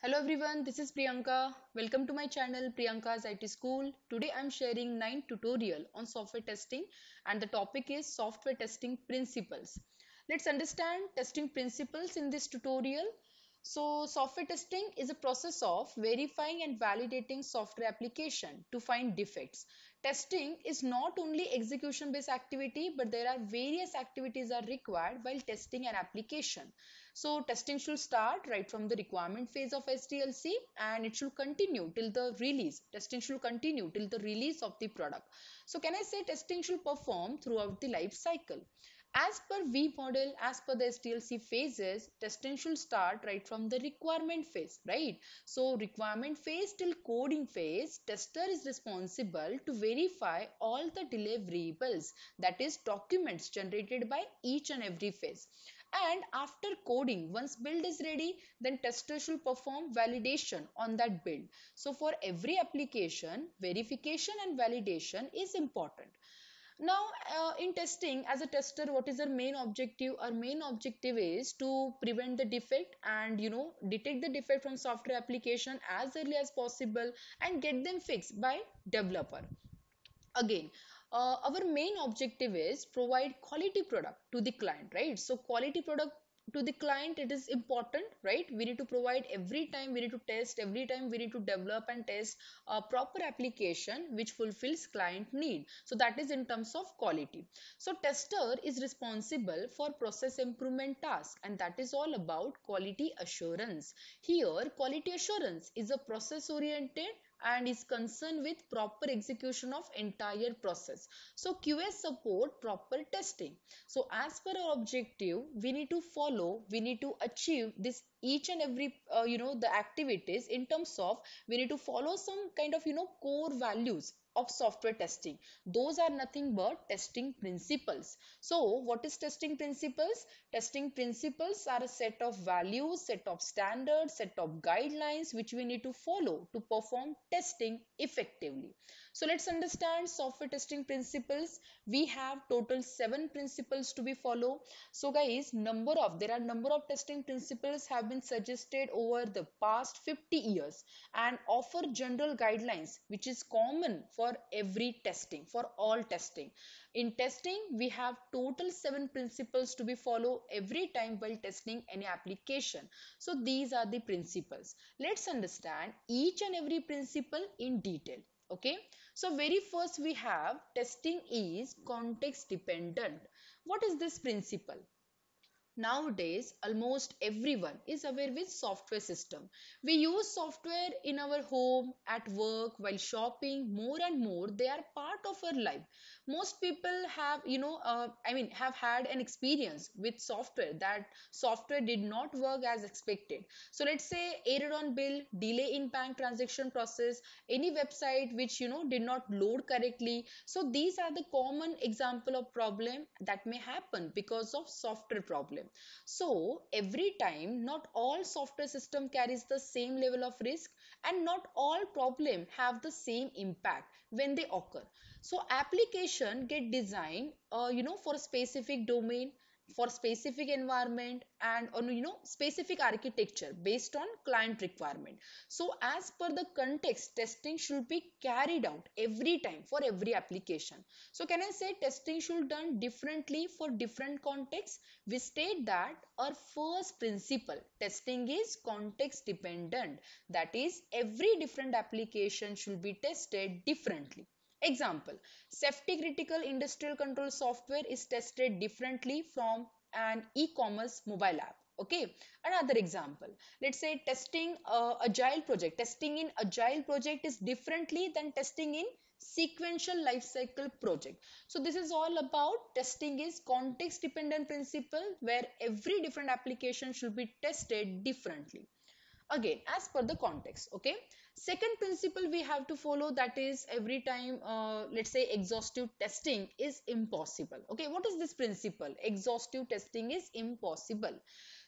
Hello everyone, this is Priyanka. Welcome to my channel Priyanka's IT School. Today I'm sharing 9 tutorial on software testing and the topic is software testing principles. Let's understand testing principles in this tutorial. So software testing is a process of verifying and validating software application to find defects. Testing is not only execution based activity but there are various activities are required while testing an application. So testing should start right from the requirement phase of SDLC and it should continue till the release. Testing should continue till the release of the product. So can I say testing should perform throughout the life cycle? As per V model, as per the SDLC phases, testing should start right from the requirement phase, right? So requirement phase till coding phase, tester is responsible to verify all the deliverables, that is documents generated by each and every phase. And after coding, once build is ready, then tester should perform validation on that build. So for every application, verification and validation is important. Now, in testing, as a tester, what is our main objective? Our main objective is to prevent the defect and detect the defect from software application as early as possible and get them fixed by developer. Again, our main objective is provide quality product to the client, right? So quality product to the client, it is important, right? We need to provide every time, we need to test every time, we need to develop and test a proper application which fulfills client need. So that is in terms of quality. So tester is responsible for process improvement task and that is all about quality assurance. Here quality assurance is a process oriented and is concerned with proper execution of entire process. So QA support proper testing. So as per our objective, we need to follow, we need to achieve this each and every the activities in terms of we need to follow some kind of core values of software testing. Those are nothing but testing principles. So what is testing principles? Testing principles are a set of values, set of standards, set of guidelines which we need to follow to perform testing effectively. So let's understand software testing principles. We have total 7 principles to be followed. So guys, there are number of testing principles have been suggested over the past 50 years and offer general guidelines which is common for every testing, for all testing. In testing, we have total 7 principles to be followed every time while testing any application. So these are the principles. Let's understand each and every principle in detail. Okay. So very first we have testing is context dependent. What is this principle? Nowadays, almost everyone is aware with software system. We use software in our home, at work, while shopping. More and more, they are part of our life. Most people have, have had an experience with software that software did not work as expected. So let's say error on bill, delay in bank transaction process, any website which did not load correctly. So these are the common example of problem that may happen because of software problem. So every time, not all software system carries the same level of risk and not all problem have the same impact when they occur. So application get designed for a specific domain, for specific environment and on specific architecture based on client requirement. So as per the context, testing should be carried out every time for every application. So can I say testing should done differently for different contexts? We state that our first principle, testing is context dependent, that is every different application should be tested differently. Example, safety critical industrial control software is tested differently from an e-commerce mobile app. Okay, another example, let's say testing testing in agile project is differently than testing in sequential life cycle project. So this is all about testing is context dependent principle where every different application should be tested differently, again as per the context. Okay, second principle we have to follow, that is every time let's say exhaustive testing is impossible. Okay, what is this principle? Exhaustive testing is impossible.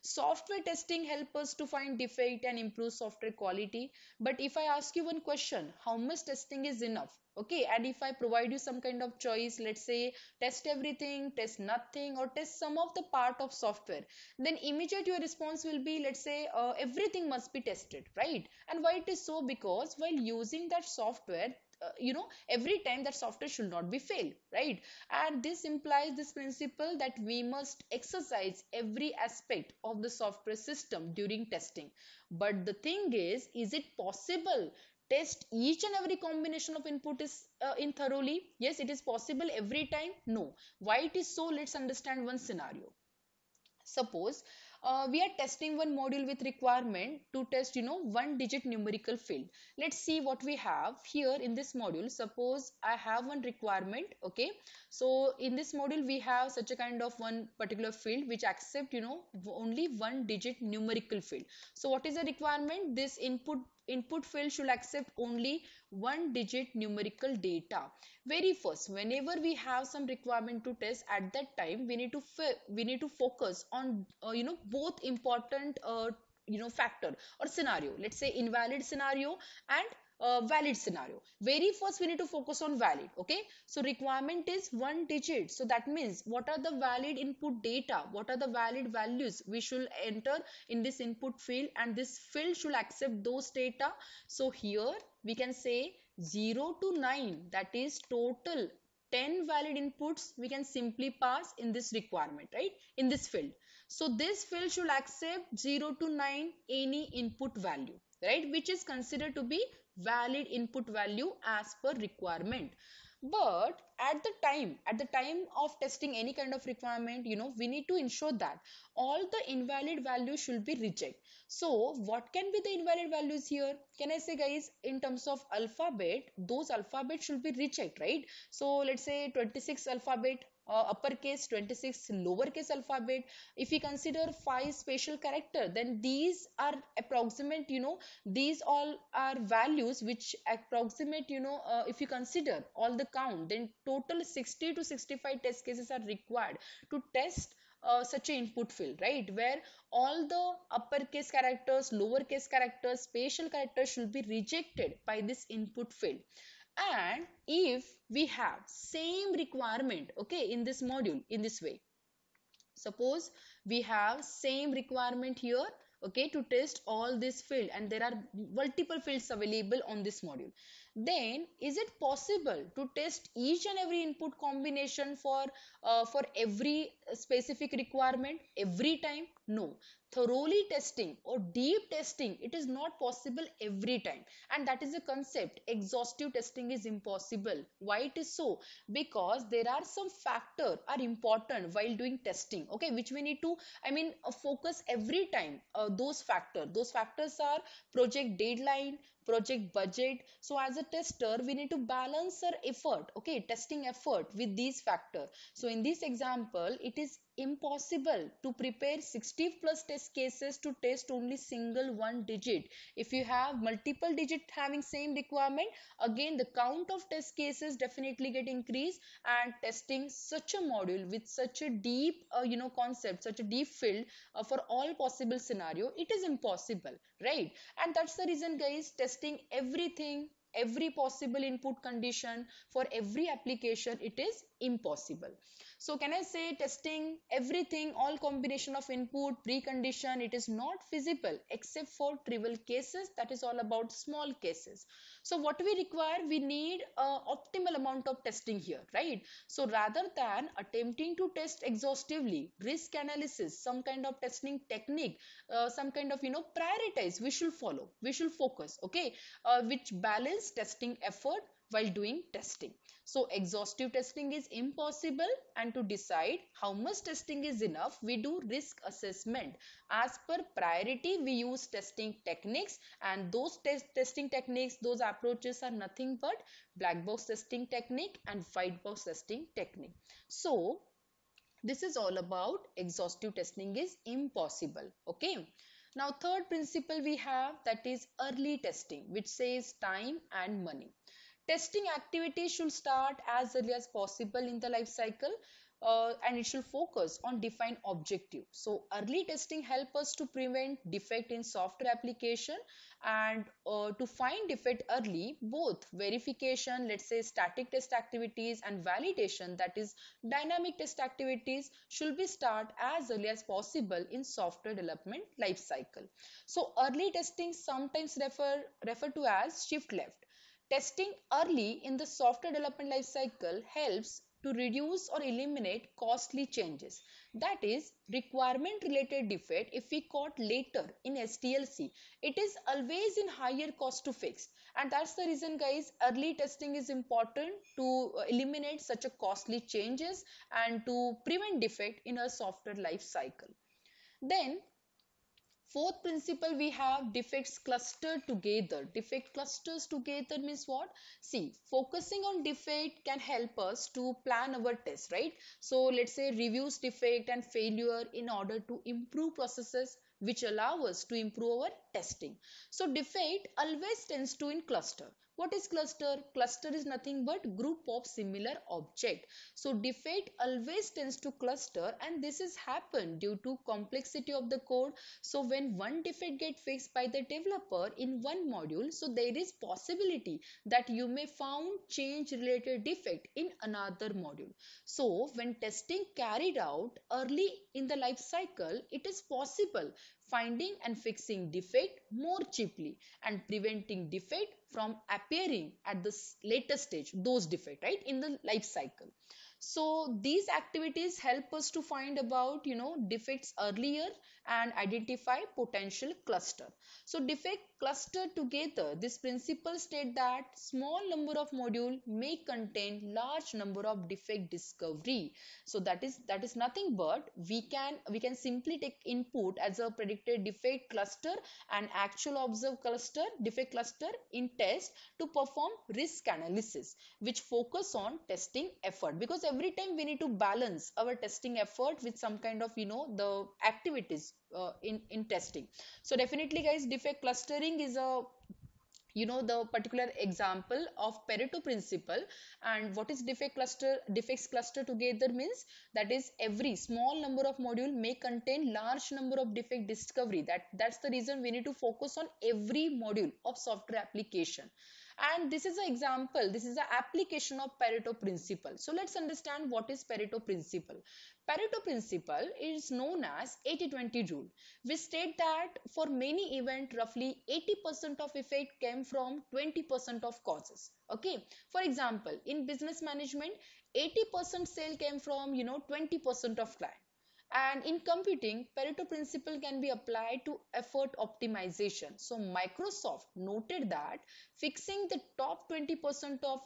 Software testing helps us to find defect and improve software quality. But if I ask you one question, how much testing is enough? Okay, and if I provide you some kind of choice, let's say test everything, test nothing, or test some of the part of software, then immediate your response will be, let's say, everything must be tested, right? And why it is so? Because while using that software, every time that software should not be failed, right? And this implies this principle that we must exercise every aspect of the software system during testing. But the thing is it possible test each and every combination of input is in thoroughly? Yes, it is possible every time? No. Why it is so? Let's understand one scenario. Suppose we are testing one module with requirement to test, one digit numerical field. Let's see what we have here in this module. Suppose I have one requirement. Okay, so in this module we have such a kind of one particular field which accept, only one digit numerical field. So what is the requirement? This input field should accept only one digit numerical data. Very first, whenever we have some requirement to test, at that time we need to focus on both important factor or scenario. Let's say invalid scenario and valid scenario. Very first we need to focus on valid. Okay, so requirement is one digit, so that means what are the valid input data, what are the valid values we should enter in this input field, and this field should accept those data. So here we can say 0 to 9, that is total 10 valid inputs we can simply pass in this requirement, right, in this field. So this field should accept 0 to 9 any input value, right, which is considered to be valid input value as per requirement. But at the time of testing any kind of requirement, we need to ensure that all the invalid values should be rejected. So what can be the invalid values here? Can I say, guys, in terms of alphabet, those alphabet should be rejected, right? So let's say 26 alphabet, uppercase, 26 lowercase alphabet. If we consider 5 special character, then these are approximate, these all are values which approximate, if you consider all the count, then total 60 to 65 test cases are required to test such a input field, right, where all the uppercase characters, lowercase characters, special characters should be rejected by this input field. And if we have same requirement, okay, in this module, in this way, suppose we have same requirement here, okay, to test all this field, and there are multiple fields available on this module, then is it possible to test each and every input combination for every specific requirement every time? No. Thoroughly testing or deep testing, it is not possible every time, and that is the concept. Exhaustive testing is impossible. Why it is so? Because there are some factor are important while doing testing, okay, which we need to, focus every time. Those factors are project deadline, project budget. So as a tester, we need to balance our effort, okay, testing effort with these factors. So in this example, it is impossible to prepare 60 plus test cases to test only single one digit. If you have multiple digit having same requirement, again the count of test cases definitely get increased, and testing such a module with such a deep concept, such a deep field, for all possible scenario, it is impossible, right? And that's the reason, guys, testing everything, every possible input condition for every application, it is impossible. So can I say testing everything, all combination of input precondition, it is not feasible except for trivial cases, that is all about small cases. So what we require, we need optimal amount of testing here, right? So rather than attempting to test exhaustively, risk analysis, some kind of testing technique, some kind of prioritize we should follow, we should focus, okay, which balance testing effort while doing testing. So exhaustive testing is impossible, and to decide how much testing is enough, we do risk assessment. As per priority, we use testing techniques, and those testing techniques, those approaches are nothing but black box testing technique and white box testing technique. So this is all about exhaustive testing is impossible, okay. Now third principle we have, that is early testing, which saves time and money. Testing activities should start as early as possible in the life cycle. and it should focus on defined objective. So early testing help us to prevent defect in software application, and to find defect early, both verification, let's say static test activities, and validation, that is dynamic test activities, should be start as early as possible in software development life cycle. So early testing sometimes refer to as shift left. Testing early in the software development life cycle helps to reduce or eliminate costly changes. That is, requirement related defect, if we caught later in SDLC, it is always in higher cost to fix. And that's the reason, guys, early testing is important to eliminate such a costly changes and to prevent defect in a software life cycle. Then fourth principle, we have defects clustered together. Defect clusters together means what? See, focusing on defect can help us to plan our test, right? So let's say reviews defect and failure in order to improve processes which allow us to improve our testing. So defect always tends to in cluster. What is cluster? Cluster is nothing but group of similar object. So defect always tends to cluster, and this is happened due to complexity of the code. So when one defect get fixed by the developer in one module, so there is possibility that you may found change related defect in another module. So when testing carried out early in the life cycle, it is possible finding and fixing defect more cheaply and preventing defect from appearing at the later stage, those defect, right, in the life cycle. So these activities help us to find about defects earlier and identify potential cluster. So defect cluster together, this principle state that small number of module may contain large number of defect discovery. So that is nothing but we can simply take input as a predicted defect cluster and actual observed cluster defect cluster in test to perform risk analysis, which focus on testing effort, because every time we need to balance our testing effort with some kind of the activities in testing. So definitely, guys, defect clustering is a the particular example of Pareto principle. And what is defects cluster together means, that is every small number of module may contain large number of defect discovery. That's the reason we need to focus on every module of software application. And this is an example, this is an application of Pareto principle. So let's understand what is Pareto principle. Pareto principle is known as 80-20 rule. We state that for many events, roughly 80% of effect came from 20% of causes. Okay. For example, in business management, 80% sale came from 20% of client. And in computing, Pareto principle can be applied to effort optimization. So Microsoft noted that fixing the top 20% of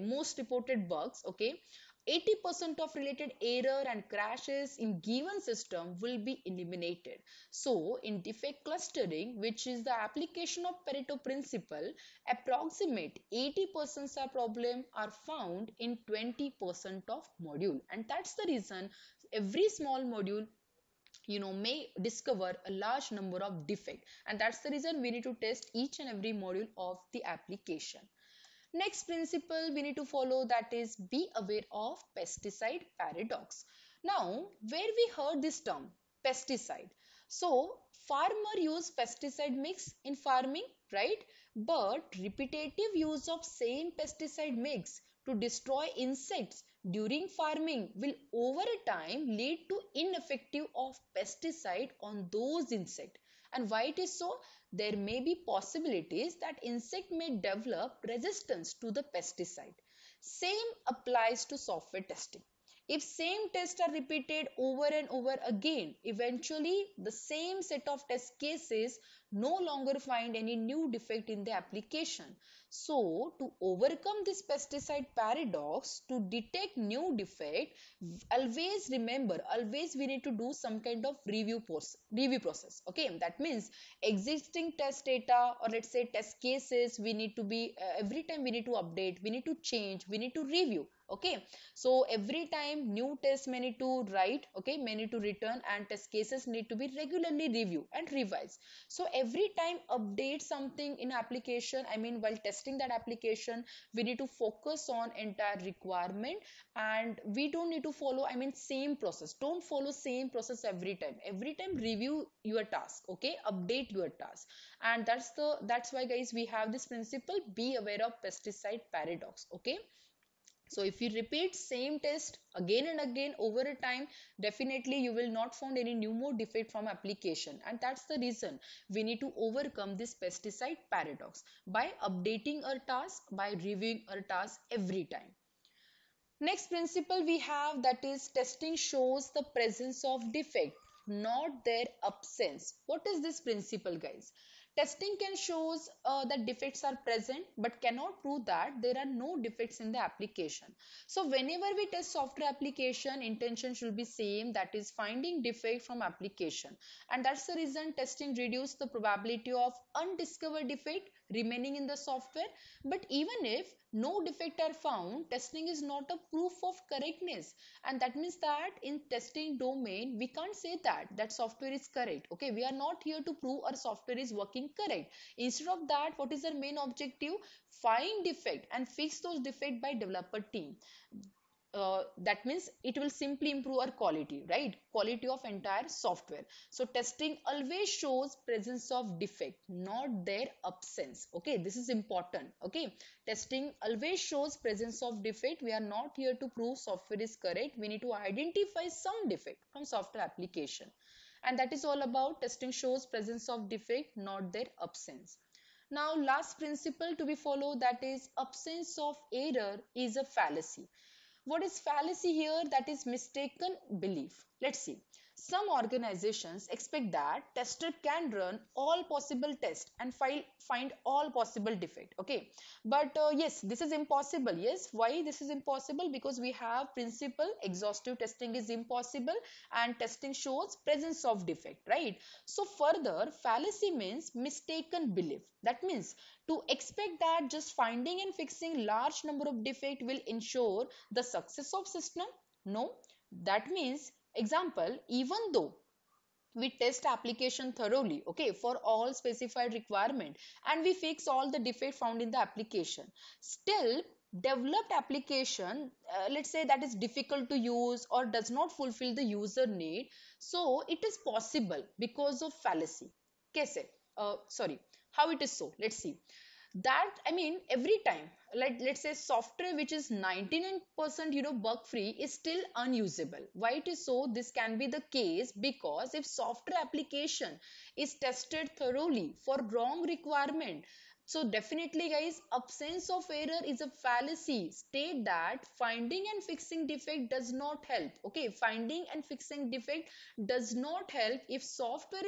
most reported bugs, okay, 80% of related error and crashes in given system will be eliminated. So in defect clustering, which is the application of Pareto principle, approximate 80% of problem are found in 20% of module. And that's the reason every small module may discover a large number of defect, and that's the reason we need to test each and every module of the application. Next principle we need to follow, that is be aware of pesticide paradox. Now, where we heard this term pesticide, so farmer use pesticide mix in farming, right? But repetitive use of same pesticide mix to destroy insects during farming will over a time lead to ineffective of pesticide on those insects. And why it is so? There may be possibilities that insect may develop resistance to the pesticide. Same applies to software testing. If same tests are repeated over and over again, eventually the same set of test cases no longer find any new defect in the application. So to overcome this pesticide paradox, to detect new defect, always remember, always we need to do some kind of review process. Okay, that means existing test data, or let's say test cases, we need to be every time we need to update, we need to change, we need to review. Okay, so every time new tests may need to write, okay, may need to return, and test cases need to be regularly reviewed and revised. So every time update something in application, I mean while testing that application, we need to focus on entire requirement, and we don't need to follow, I mean same process. Don't follow same process every time. Every time review your task, okay, update your task. And that's why guys we have this principle, be aware of pesticide paradox, okay. So if you repeat same test again and again over a time, definitely you will not find any new more defect from application. And that's the reason we need to overcome this pesticide paradox by updating our task, by reviewing our task every time. Next principle we have, that is testing shows the presence of defect, not their absence. What is this principle, guys? Testing can shows that defects are present but cannot prove that there are no defects in the application. So whenever we test software application, intention should be same, that is finding defect from application. And that's the reason testing reduce the probability of undiscovered defect remaining in the software. But even if no defect are found, testing is not a proof of correctness. And that means that in testing domain, we can't say that software is correct. Okay, we are not here to prove our software is working correct. Instead of that, what is our main objective? Find defect and fix those defect by developer team. That means it will simply improve our quality, right? Quality of entire software. So testing always shows presence of defect, not their absence. Okay, this is important. Okay, testing always shows presence of defect. We are not here to prove software is correct. We need to identify some defect from software application. And that is all about testing shows presence of defect, not their absence. Now, last principle to be followed, that is absence of error is a fallacy. What is fallacy here? That is mistaken belief. Let's see. Some organizations expect that tester can run all possible tests and find all possible defect. Okay, but yes, this is impossible. Yes, why this is impossible? Because we have principle exhaustive testing is impossible, and testing shows presence of defect, right? So further, fallacy means mistaken belief. That means to expect that just finding and fixing large number of defect will ensure the success of system. No, that means, example, even though we test application thoroughly, okay, for all specified requirement, and we fix all the defect found in the application, still developed application, let's say that is difficult to use or does not fulfill the user need, so it is possible because of fallacy. Kaise? Sorry, how it is so? Let's see. That, I mean, every time, like let's say software which is 99% bug free is still unusable. Why it is so? This can be the case because if software application is tested thoroughly for wrong requirement, so definitely guys, absence of error is a fallacy. State that finding and fixing defect does not help. Okay, finding and fixing defect does not help if software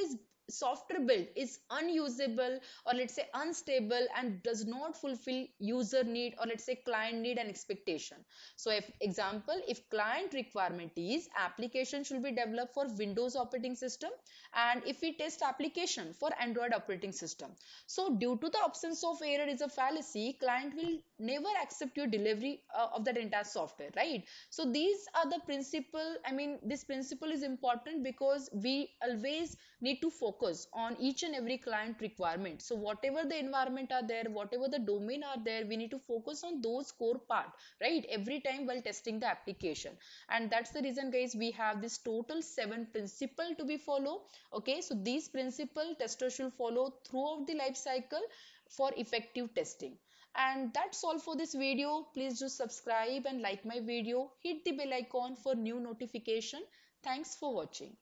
build is unusable, or let's say unstable, and does not fulfill user need, or let's say client need and expectation. So if example, if client requirement is application should be developed for Windows operating system, and if we test application for Android operating system, so due to the absence of error is a fallacy, client will never accept your delivery of that entire software, right? So these are the principle, I mean this principle is important because we always need to focus on each and every client requirement. So whatever the environment are there, whatever the domain are there, we need to focus on those core part, right, every time while testing the application. And that's the reason guys we have this total 7 principle to be follow. Okay, so these principle tester should follow throughout the life cycle for effective testing. And that's all for this video. Please do subscribe and like my video, hit the bell icon for new notification. Thanks for watching.